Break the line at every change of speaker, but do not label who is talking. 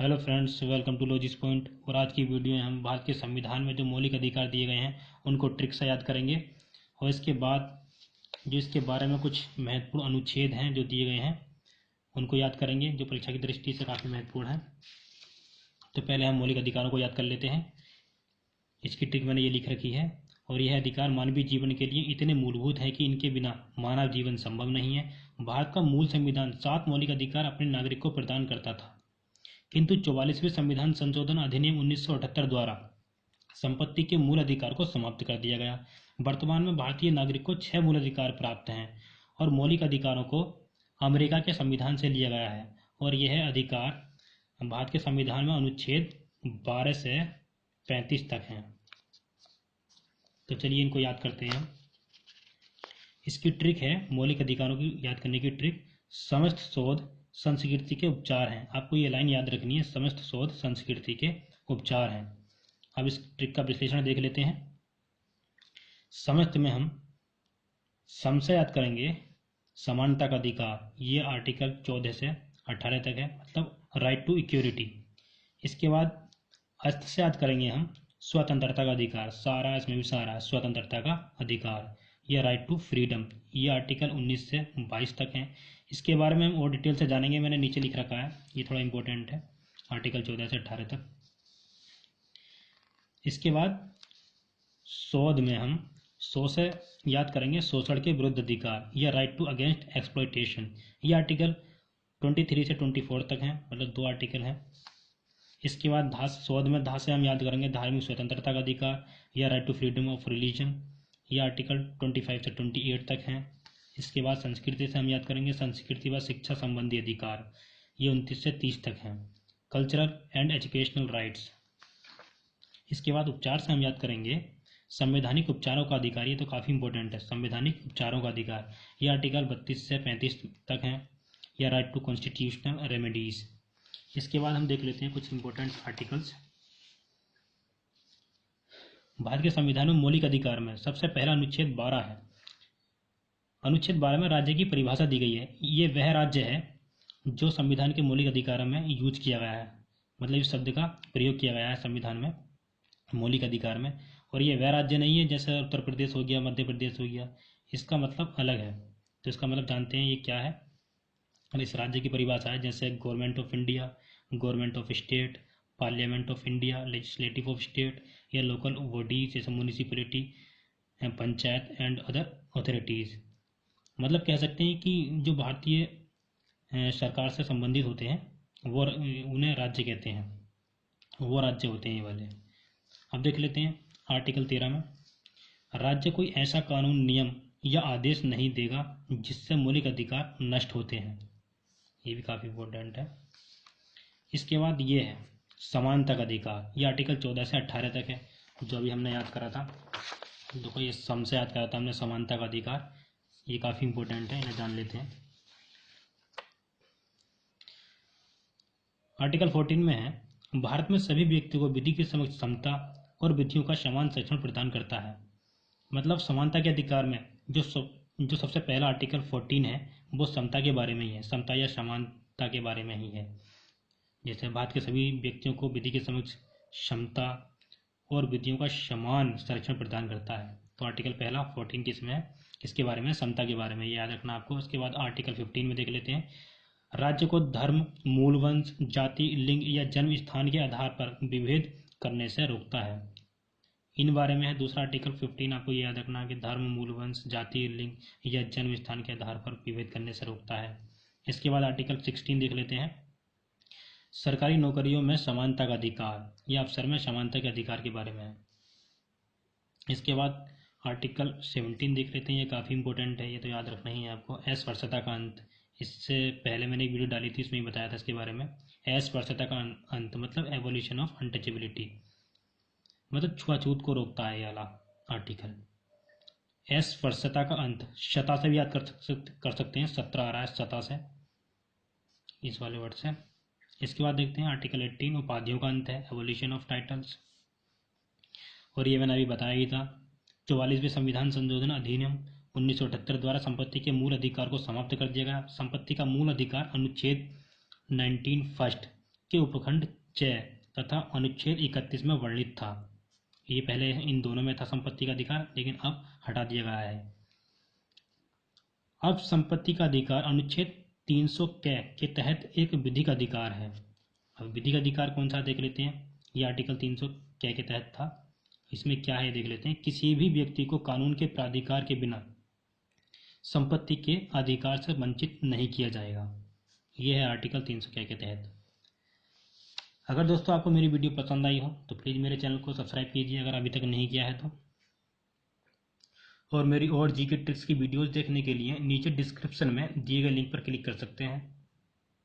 Hello friends, welcome to logics point. और आज की वीडियो में हम भारत के संविधान में जो मौलिक अधिकार दिए गए हैं उनको ट्रिक से याद करेंगे। और इसके बाद जो इसके बारे में कुछ महत्वपूर्ण अनुच्छेद हैं जो दिए गए हैं उनको याद करेंगे, जो परीक्षा की दृष्टि से काफ़ी महत्वपूर्ण है। तो पहले हम मौलिक अधिकारों को याद कर लेते हैं। इसकी ट्रिक मैंने ये लिख रखी है। और यह अधिकार मानवीय जीवन के लिए इतने मूलभूत हैं कि इनके बिना मानव जीवन संभव नहीं है। भारत का मूल संविधान 7 मौलिक अधिकार अपने नागरिक को प्रदान करता था, किंतु 44वें संविधान संशोधन अधिनियम 1978 द्वारा संपत्ति के मूल अधिकार को समाप्त कर दिया गया। वर्तमान में भारतीय नागरिक को 6 मूल अधिकार प्राप्त हैं और मौलिक अधिकारों को अमेरिका के संविधान से लिया गया है। और यह अधिकार भारत के संविधान में अनुच्छेद 12 से 35 तक हैं। तो चलिए इनको याद करते हैं। इसकी ट्रिक है, मौलिक अधिकारों की याद करने की ट्रिक, समस्त शोध संस्कृति के उपचार हैं। आपको ये लाइन याद रखनी है, समस्त शोध संस्कृति के उपचार हैं। अब इस ट्रिक का विश्लेषण देख लेते हैं। समस्त में हम सम से याद करेंगे समानता का अधिकार, ये आर्टिकल 14 से 18 तक है, मतलब राइट टू इक्वलिटी। इसके बाद अस्थ से याद करेंगे हम स्वतंत्रता का अधिकार, सारा इसमें भी सारा स्वतंत्रता का अधिकार, ये राइट टू फ्रीडम, ये आर्टिकल 19 से 22 तक हैं। इसके बारे में हम और डिटेल से जानेंगे, मैंने नीचे लिख रखा है, ये थोड़ा इंपॉर्टेंट है, आर्टिकल 14 से 18 तक। इसके बाद शोध में हम सो से याद करेंगे शोषण के विरुद्ध अधिकार, यह राइट टू अगेंस्ट एक्सप्लॉयटेशन, ये आर्टिकल 23 से 24 तक हैं, मतलब 2 आर्टिकल हैं। इसके बाद धा शोध में धा से हम याद करेंगे धार्मिक स्वतंत्रता का अधिकार, यह right to freedom of religion, ये आर्टिकल 25 से 28 तक हैं। इसके बाद संस्कृति से हम याद करेंगे संस्कृति व शिक्षा संबंधी अधिकार, ये 29 से 30 तक हैं। Cultural and educational rights. इसके बाद उपचार से हम याद करेंगे संवैधानिक उपचारों का अधिकार, ये तो काफ़ी इंपॉर्टेंट है, संवैधानिक उपचारों का अधिकार, ये आर्टिकल 32 से 35 तक हैं। या राइट टू कॉन्स्टिट्यूशनल रेमेडीज। इसके बाद हम देख लेते हैं कुछ इंपॉर्टेंट आर्टिकल्स। भारत के संविधान में मौलिक अधिकार में सबसे पहला अनुच्छेद 12 है। अनुच्छेद 12 में राज्य की परिभाषा दी गई है। ये वह राज्य है जो संविधान के मौलिक अधिकारों में यूज किया गया है, मतलब इस शब्द का प्रयोग किया गया है संविधान में मौलिक अधिकार में। और ये वह राज्य नहीं है जैसे उत्तर प्रदेश हो गया, मध्य प्रदेश हो गया, इसका मतलब अलग है। तो इसका मतलब जानते हैं ये क्या है। और इस राज्य की परिभाषा है जैसे government of India, government of state, parliament of India, legislative of state, या लोकल बॉडी जैसे municipality, panchayat and other authorities. मतलब कह सकते हैं कि जो भारतीय सरकार से संबंधित होते हैं वो उन्हें राज्य कहते हैं, वो राज्य होते हैं ये वाले। अब देख लेते हैं आर्टिकल 13 में, राज्य कोई ऐसा कानून, नियम या आदेश नहीं देगा जिससे मौलिक अधिकार नष्ट होते हैं, ये भी काफ़ी इम्पोर्टेंट है। इसके बाद ये है समानता का अधिकार, ये आर्टिकल 14 से 18 तक है, जो अभी हमने याद करा था। देखो ये सम से याद करा था हमने समानता का अधिकार, ये काफ़ी इंपॉर्टेंट है, इन्हें जान लेते हैं। आर्टिकल 14 में है, भारत में सभी व्यक्तियों को विधि के समक्ष समता और विधियों का समान संरक्षण प्रदान करता है। मतलब समानता के अधिकार में जो सबसे पहला आर्टिकल 14 है वो समता के बारे में ही है, समता या समानता के बारे में ही है। जैसे भारत के सभी व्यक्तियों को विधि के समक्ष क्षमता और विधियों का समान संरक्षण प्रदान करता है। तो आर्टिकल पहला 14 किसमें है, किसके बारे में, समता के बारे में, ये याद रखना आपको। उसके बाद आर्टिकल 15 में देख लेते हैं, राज्य को धर्म, मूल वंश, जाति, लिंग या जन्म स्थान के आधार पर विभेद करने से रोकता है, इन बारे में है। दूसरा आर्टिकल 15 आपको ये याद रखना कि धर्म, मूल वंश, जाति, लिंग या जन्म स्थान के आधार पर विभेद करने से रोकता है। इसके बाद आर्टिकल 16 देख लेते हैं, सरकारी नौकरियों में समानता का अधिकार, ये अफसर में समानता के अधिकार के बारे में है। इसके बाद आर्टिकल 17 देख लेते हैं, ये काफ़ी इंपॉर्टेंट है, ये तो याद रखना ही है आपको। अस्पृश्यता का अंत, इससे पहले मैंने एक वीडियो डाली थी, इसमें बताया था इसके बारे में। अस्पृश्यता का अंत मतलब एबोलिशन ऑफ अनटचेबिलिटी, मतलब छुआछूत को रोकता है ये वाला आर्टिकल। अस्पृश्यता का अंत, शता से भी याद कर सकते हैं, 17 आ रहा है शता से, इस वाले वर्ड से। इसके बाद देखते हैं आर्टिकल 18, उपाधियों का अंत है, एबोलिशन ऑफ टाइटल्स, और ये मैंने अभी बताया ही था। 44वें संविधान संशोधन अधिनियम 1978 द्वारा संपत्ति के मूल अधिकार को समाप्त कर दिया गया। संपत्ति का मूल अधिकार अनुच्छेद 19 फर्स्ट के उपखंड च तथा अनुच्छेद 31 में वर्णित था। ये पहले इन दोनों में था संपत्ति का अधिकार, लेकिन अब हटा दिया गया है। अब संपत्ति का अधिकार अनुच्छेद 300 के तहत एक विधिक अधिकार है। अब विधिक अधिकार कौन सा देख लेते हैं। ये आर्टिकल 300 के तहत था। इसमें क्या है देख लेते हैं। किसी भी व्यक्ति को कानून के प्राधिकार के बिना संपत्ति के अधिकार से वंचित नहीं किया जाएगा। यह है आर्टिकल 300 के तहत। अगर दोस्तों आपको मेरी वीडियो पसंद आई हो तो प्लीज़ मेरे चैनल को सब्सक्राइब कीजिए अगर अभी तक नहीं किया है तो। और मेरी और जीके ट्रिक्स की वीडियोस देखने के लिए नीचे डिस्क्रिप्शन में दिए गए लिंक पर क्लिक कर सकते हैं।